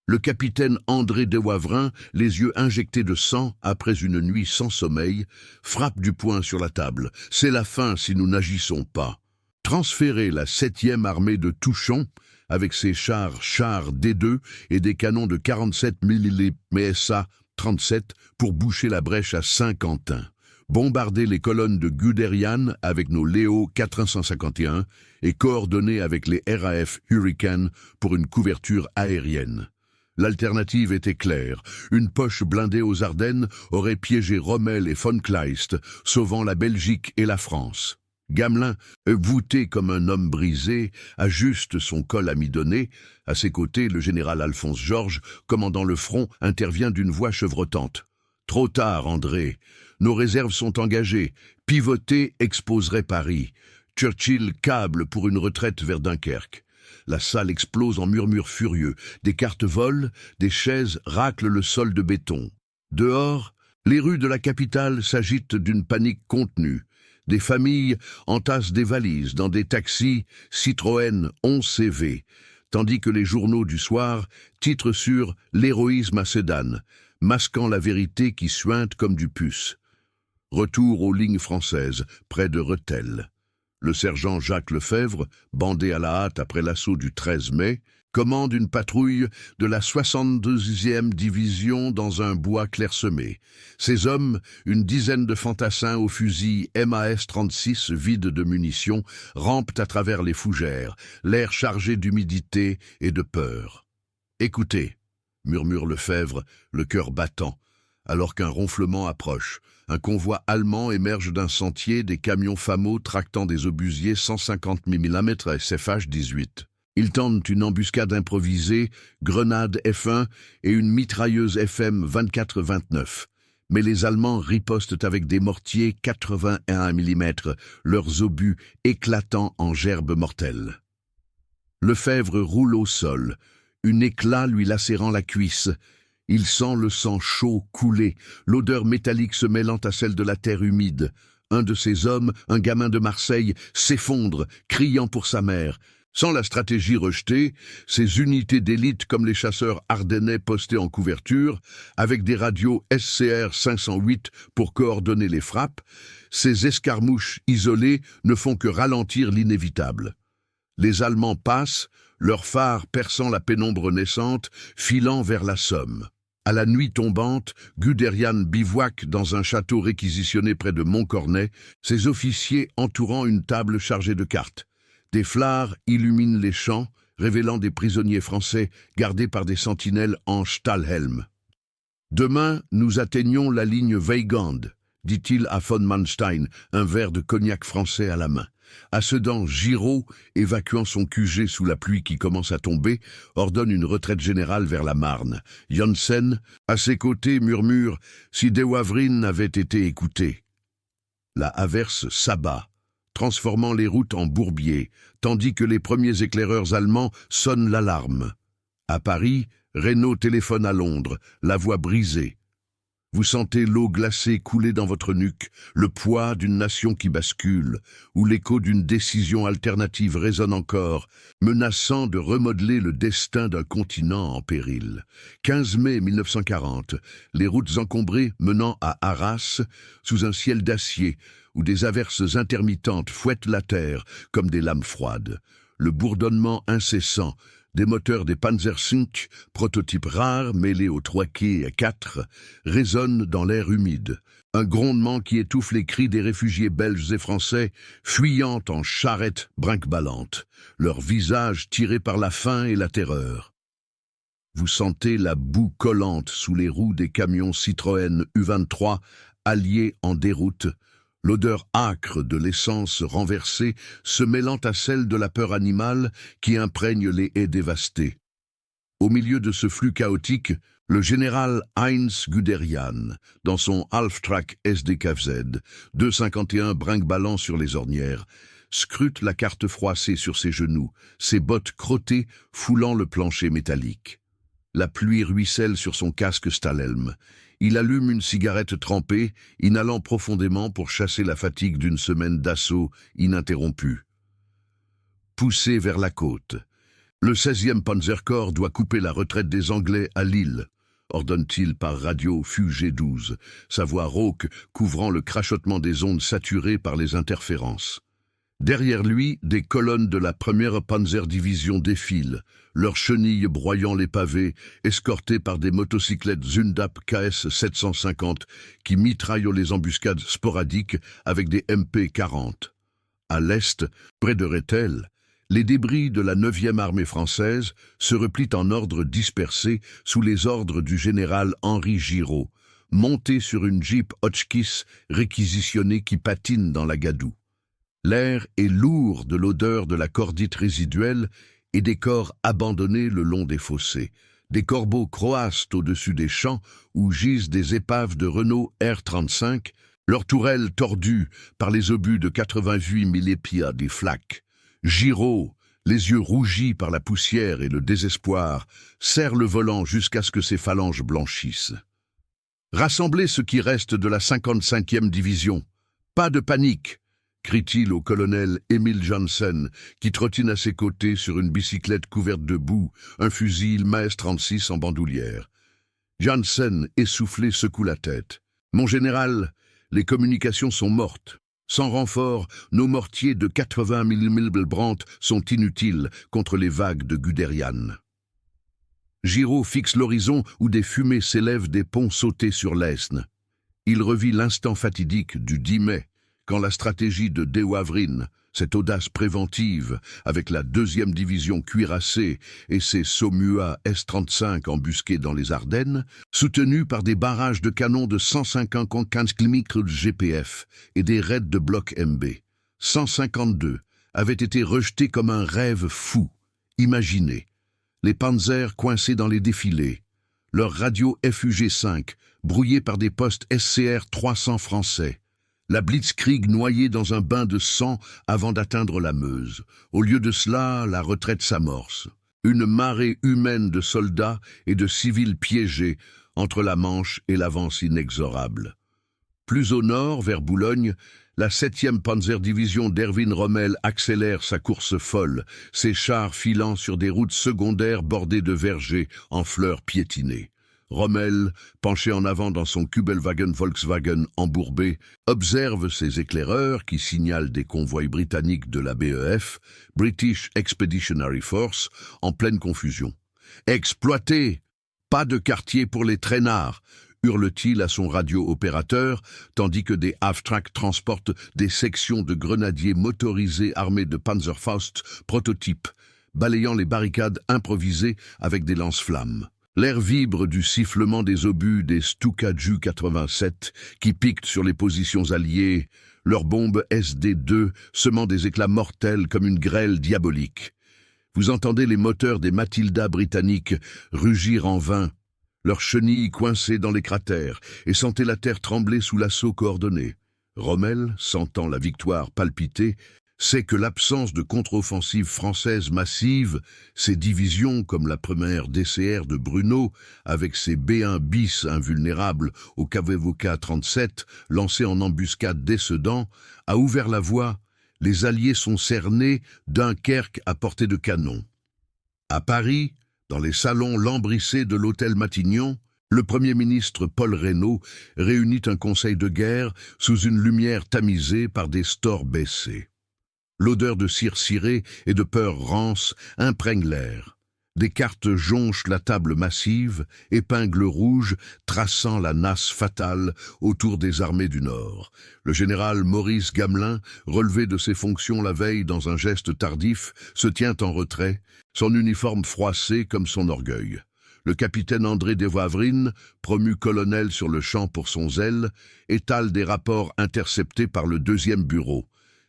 [SPEAKER 1] Le capitaine André de Wavrin, les yeux injectés de sang après une nuit sans sommeil, frappe du poing sur la table. C'est la fin si nous n'agissons pas. Transférer la 7e armée de Touchon, avec ses chars D2 et des canons de 47 mm MSA 37 pour boucher la brèche à Saint-Quentin. bombarder les colonnes de Guderian avec nos Léo 451 et coordonner avec les RAF Hurricane pour une couverture aérienne. L'alternative était claire. Une poche blindée aux Ardennes aurait piégé Rommel et von Kleist, sauvant la Belgique et la France. Gamelin, voûté comme un homme brisé, ajuste son col amidonné. À ses côtés, le général Alphonse Georges, commandant le front, intervient d'une voix chevrotante. « Trop tard, André. Nos réserves sont engagées. Pivoter exposerait Paris. Churchill câble pour une retraite vers Dunkerque. » La salle explose en murmures furieux. Des cartes volent, des chaises raclent le sol de béton. Dehors, les rues de la capitale s'agitent d'une panique contenue. Des familles entassent des valises dans des taxis Citroën 11CV, tandis que les journaux du soir titrent sur « L'héroïsme à Sedan », masquant la vérité qui suinte comme du puce. Retour aux lignes françaises, près de Rethel. Le sergent Jacques Lefebvre, bandé à la hâte après l'assaut du 13 mai, commande une patrouille de la 72e division dans un bois clairsemé. Ces hommes, une dizaine de fantassins au fusil MAS-36 vides de munitions, rampent à travers les fougères, l'air chargé d'humidité et de peur. « Écoutez » murmure Lefebvre, le cœur battant, alors qu'un ronflement approche. Un convoi allemand émerge d'un sentier, des camions FAMO tractant des obusiers 150 mm SFH-18. Ils tentent une embuscade improvisée, grenade F1 et une mitrailleuse FM 24-29. Mais les Allemands ripostent avec des mortiers 81 mm, leurs obus éclatant en gerbes mortelles. Lefebvre roule au sol, un éclat lui lacérant la cuisse. Il sent le sang chaud couler, l'odeur métallique se mêlant à celle de la terre humide. Un de ces hommes, un gamin de Marseille, s'effondre, criant pour sa mère. Sans la stratégie rejetée, ces unités d'élite comme les chasseurs ardennais postés en couverture, avec des radios SCR 508 pour coordonner les frappes, ces escarmouches isolées ne font que ralentir l'inévitable. Les Allemands passent, leurs phares perçant la pénombre naissante, filant vers la Somme. À la nuit tombante, Guderian bivouaque dans un château réquisitionné près de Montcornet, ses officiers entourant une table chargée de cartes. Des phares illuminent les champs, révélant des prisonniers français gardés par des sentinelles en Stahlhelm. « Demain, nous atteignons la ligne Weygand », dit-il à von Manstein, un verre de cognac français à la main. À Sedan, Giraud, évacuant son QG sous la pluie qui commence à tomber, ordonne une retraite générale vers la Marne. Janssen, à ses côtés, murmure « Si De Wavrin avait été écouté ». La averse s'abat, transformant les routes en bourbiers, tandis que les premiers éclaireurs allemands sonnent l'alarme. À Paris, Renault téléphone à Londres, la voix brisée. Vous sentez l'eau glacée couler dans votre nuque, le poids d'une nation qui bascule, où l'écho d'une décision alternative résonne encore, menaçant de remodeler le destin d'un continent en péril. 15 mai 1940, les routes encombrées menant à Arras, sous un ciel d'acier, où des averses intermittentes fouettent la terre comme des lames froides. Le bourdonnement incessant des moteurs des Panzer V, prototypes rares mêlés aux 3 quais 4, résonnent dans l'air humide. Un grondement qui étouffe les cris des réfugiés belges et français, fuyant en charrettes brinque-ballantes, leurs visages tirés par la faim et la terreur. Vous sentez la boue collante sous les roues des camions Citroën U23, alliés en déroute, l'odeur âcre de l'essence renversée se mêlant à celle de la peur animale qui imprègne les haies dévastées. Au milieu de ce flux chaotique, le général Heinz Guderian, dans son Half-Track SDKZ, 251 brinque-ballant sur les ornières, scrute la carte froissée sur ses genoux, ses bottes crottées foulant le plancher métallique. La pluie ruisselle sur son casque Stahlhelm. Il allume une cigarette trempée, inhalant profondément pour chasser la fatigue d'une semaine d'assaut ininterrompue. Poussé vers la côte. Le 16e Panzerkorps doit couper la retraite des Anglais à Lille, ordonne-t-il par radio FUG-12, sa voix rauque couvrant le crachotement des ondes saturées par les interférences. Derrière lui, des colonnes de la première Panzerdivision défilent, leurs chenilles broyant les pavés, escortées par des motocyclettes Zundap KS 750 qui mitraillent les embuscades sporadiques avec des MP-40. À l'est, près de Rethel, les débris de la 9e armée française se replient en ordre dispersé sous les ordres du général Henri Giraud, monté sur une Jeep Hotchkiss réquisitionnée qui patine dans la gadoue. L'air est lourd de l'odeur de la cordite résiduelle et des corps abandonnés le long des fossés. Des corbeaux croassent au-dessus des champs où gisent des épaves de Renault R-35, leurs tourelles tordues par les obus de 88 millépia des flaques. Giraud, les yeux rougis par la poussière et le désespoir, serre le volant jusqu'à ce que ses phalanges blanchissent. Rassemblez ce qui reste de la 55e division. Pas de panique, crie-t-il au colonel Emil Janssen, qui trottine à ses côtés sur une bicyclette couverte de boue, un fusil Maes 36 en bandoulière. Janssen, essoufflé, secoue la tête. « Mon général, les communications sont mortes. Sans renfort, nos mortiers de 80 mm Brandt sont inutiles contre les vagues de Guderian. » Giraud fixe l'horizon où des fumées s'élèvent des ponts sautés sur l'Aisne. Il revit l'instant fatidique du 10 mai, quand la stratégie de De Wavrin, cette audace préventive, avec la 2e division cuirassée et ses Saumua S-35 embusqués dans les Ardennes, soutenus par des barrages de canons de 155 mm GPF et des raids de bloc MB. 152 avaient été rejetés comme un rêve fou. Imaginez, les panzers coincés dans les défilés, leurs radios FUG-5 brouillés par des postes SCR 300 français, la Blitzkrieg noyée dans un bain de sang avant d'atteindre la Meuse. Au lieu de cela, la retraite s'amorce. Une marée humaine de soldats et de civils piégés entre la Manche et l'avance inexorable. Plus au nord, vers Boulogne, la 7e Panzerdivision d'Erwin Rommel accélère sa course folle, ses chars filant sur des routes secondaires bordées de vergers en fleurs piétinées. Rommel, penché en avant dans son Kübelwagen Volkswagen embourbé, observe ses éclaireurs qui signalent des convois britanniques de la BEF, British Expeditionary Force, en pleine confusion. « Exploité! Pas de quartier pour les traînards !» hurle-t-il à son radio-opérateur, tandis que des Half-Track transportent des sections de grenadiers motorisés armés de Panzerfaust prototypes, balayant les barricades improvisées avec des lance-flammes. L'air vibre du sifflement des obus des Stuka Ju 87 qui piquent sur les positions alliées, leurs bombes SD-2 semant des éclats mortels comme une grêle diabolique. Vous entendez les moteurs des Matilda britanniques rugir en vain, leurs chenilles coincées dans les cratères, et sentez la terre trembler sous l'assaut coordonné. Rommel, sentant la victoire palpiter, sait que l'absence de contre-offensive française massive, ses divisions comme la première DCR de Bruno, avec ses B1 bis invulnérables au KVK 37, lancés en embuscade dès Sedan, a ouvert la voie. Les Alliés sont cernés, Dunkerque à portée de canon. À Paris, dans les salons lambrissés de l'hôtel Matignon, le Premier ministre Paul Reynaud réunit un conseil de guerre sous une lumière tamisée par des stores baissés. L'odeur de cire cirée et de peur rance imprègne l'air. Des cartes jonchent la table massive, épingles rouges traçant la nasse fatale autour des armées du Nord. Le général Maurice Gamelin, relevé de ses fonctions la veille dans un geste tardif, se tient en retrait, son uniforme froissé comme son orgueil. Le capitaine André de Wavrin, promu colonel sur le champ pour son zèle, étale des rapports interceptés par le 2e bureau.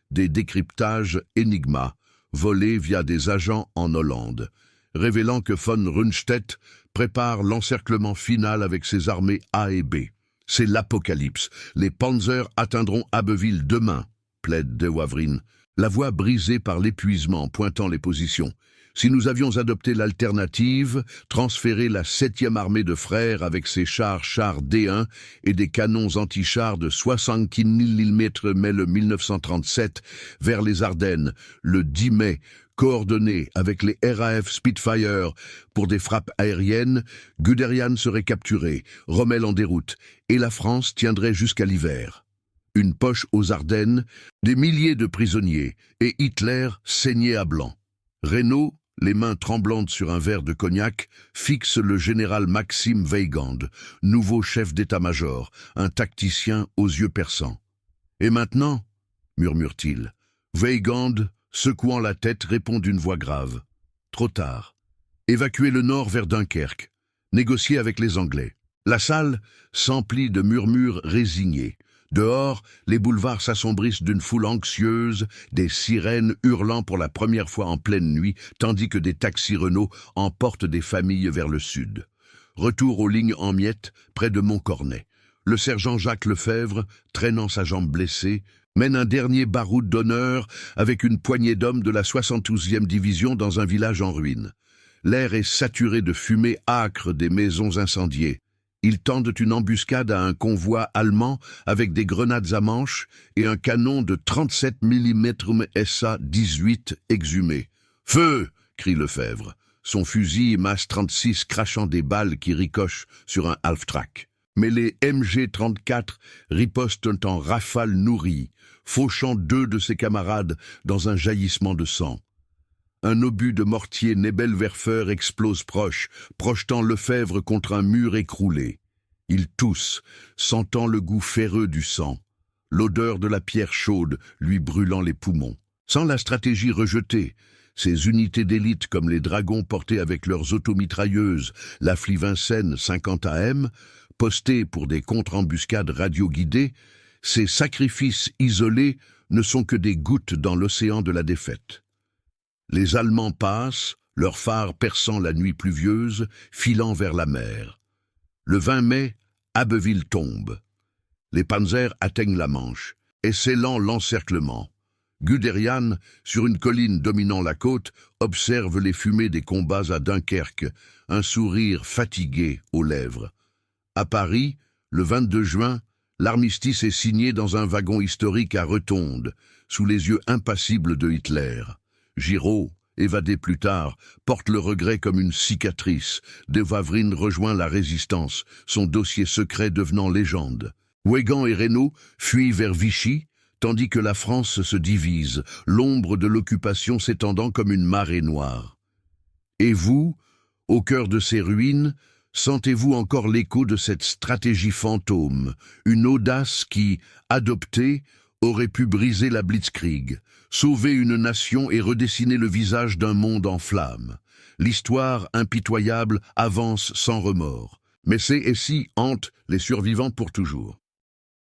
[SPEAKER 1] Des décryptages Enigma, volés via des agents en Hollande, révélant que von Rundstedt prépare l'encerclement final avec ses armées A et B. C'est l'apocalypse. Les Panzers atteindront Abbeville demain, plaide de Wavrin, la voix brisée par l'épuisement pointant les positions. Si nous avions adopté l'alternative, transféré la 7e armée de frères avec ses chars D1 et des canons anti-chars de 75 mm mai le 1937 vers les Ardennes, le 10 mai, coordonnés avec les RAF Spitfire pour des frappes aériennes, Guderian serait capturé, Rommel en déroute, et la France tiendrait jusqu'à l'hiver. une poche aux Ardennes, des milliers de prisonniers, et Hitler saignait à blanc. Reynaud, les mains tremblantes sur un verre de cognac, fixe le général Maxime Weygand, nouveau chef d'état-major, un tacticien aux yeux perçants. « Et maintenant » murmure-t-il. Weygand, secouant la tête, répond d'une voix grave. « Trop tard. Évacuer le nord vers Dunkerque. Négocier avec les Anglais. » La salle s'emplit de murmures résignés. Dehors, les boulevards s'assombrissent d'une foule anxieuse, des sirènes hurlant pour la première fois en pleine nuit, tandis que des taxis Renault emportent des familles vers le sud. Retour aux lignes en miettes, près de Montcornet. Le sergent Jacques Lefebvre, traînant sa jambe blessée, mène un dernier baroud d'honneur avec une poignée d'hommes de la 72e division dans un village en ruine. L'air est saturé de fumée âcre des maisons incendiées. Ils tendent une embuscade à un convoi allemand avec des grenades à manche et un canon de 37 mm SA-18 exhumé. « Feu !» crie Lefebvre, son fusil MAS 36 crachant des balles qui ricochent sur un half-track. Mais les MG-34 ripostent en rafales nourries, fauchant 2 de ses camarades dans un jaillissement de sang. Un obus de mortier Nebelwerfer explose proche, projetant Lefebvre contre un mur écroulé. Il tousse, sentant le goût ferreux du sang, l'odeur de la pierre chaude lui brûlant les poumons. Sans la stratégie rejetée, ces unités d'élite comme les dragons portés avec leurs automitrailleuses, la Vincennes 50 AM, postées pour des contre-embuscades radio-guidées, ces sacrifices isolés ne sont que des gouttes dans l'océan de la défaite. Les Allemands passent, leurs phares perçant la nuit pluvieuse, filant vers la mer. Le 20 mai, Abbeville tombe. Les panzers atteignent la Manche, excellant l'encerclement. Guderian, sur une colline dominant la côte, observe les fumées des combats à Dunkerque, un sourire fatigué aux lèvres. À Paris, le 22 juin, l'armistice est signé dans un wagon historique à Rotonde, sous les yeux impassibles de Hitler. Giraud, évadé plus tard, porte le regret comme une cicatrice. De Wavrine rejoint la résistance, son dossier secret devenant légende. Weygand et Reynaud fuient vers Vichy, tandis que la France se divise, l'ombre de l'occupation s'étendant comme une marée noire. Et vous, au cœur de ces ruines, sentez-vous encore l'écho de cette stratégie fantôme, une audace qui, adoptée, aurait pu briser la blitzkrieg, sauver une nation et redessiner le visage d'un monde en flammes. L'histoire impitoyable avance sans remords. Mais ces SI hantent les survivants pour toujours.